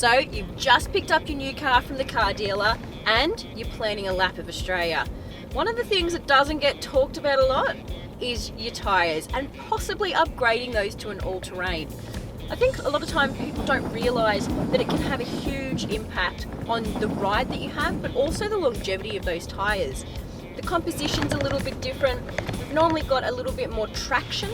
So you've just picked up your new car from the car dealer and you're planning a lap of Australia. One of the things that doesn't get talked about a lot is your tyres and possibly upgrading those to an all-terrain. I think a lot of time people don't realise that it can have a huge impact on the ride that you have, but also the longevity of those tyres. The composition's a little bit different. We've normally got a little bit more traction,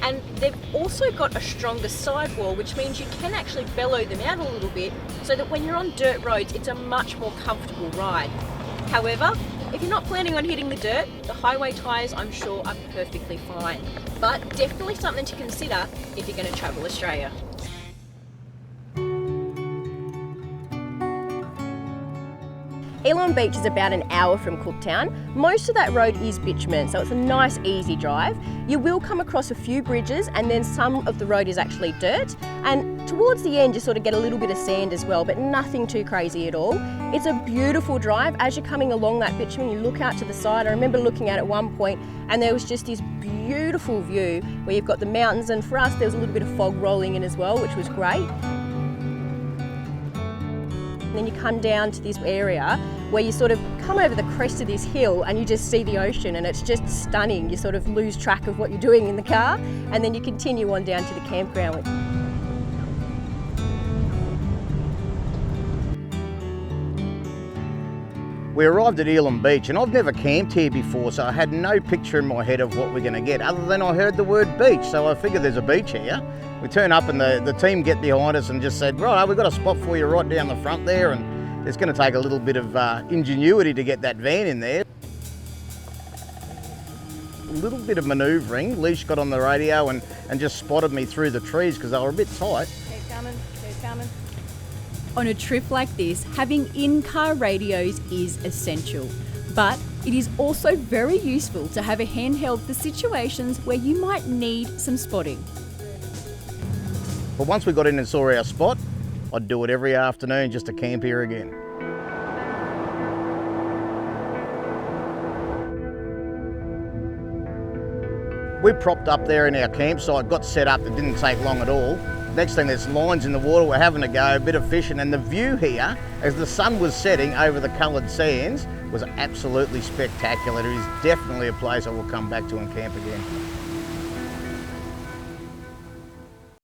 and they've also got a stronger sidewall, which means you can actually bellow them out a little bit so that when you're on dirt roads, it's a much more comfortable ride. However, if you're not planning on hitting the dirt, the highway tyres, I'm sure, are perfectly fine. But definitely something to consider if you're going to travel Australia. Elim Beach is about an hour from Cooktown. Most of that road is bitumen, so it's a nice, easy drive. You will come across a few bridges, and then some of the road is actually dirt. And towards the end, you sort of get a little bit of sand as well, but nothing too crazy at all. It's a beautiful drive. As you're coming along that bitumen, you look out to the side. I remember looking at one point, and there was just this beautiful view where you've got the mountains, and for us, there was a little bit of fog rolling in as well, which was great. And then you come down to this area where you sort of come over the crest of this hill and you just see the ocean, and it's just stunning. You sort of lose track of what you're doing in the car, and then you continue on down to the campground. We arrived at Elim Beach, and I've never camped here before, so I had no picture in my head of what we're going to get, other than I heard the word beach, so I figured there's a beach here. We turn up and the team get behind us and just said, right, we've got a spot for you right down the front there, and it's going to take a little bit of ingenuity to get that van in there. A little bit of manoeuvring. Leash got on the radio and just spotted me through the trees because they were a bit tight. Keep coming, keep coming. On a trip like this, having in-car radios is essential, but it is also very useful to have a handheld for situations where you might need some spotting. But once we got in and saw our spot, I'd do it every afternoon just to camp here again. We propped up there in our campsite, got set up. It didn't take long at all. Next thing, there's lines in the water. We're having a go, a bit of fishing, and the view here, as the sun was setting over the coloured sands, was absolutely spectacular. It is definitely a place I will come back to and camp again.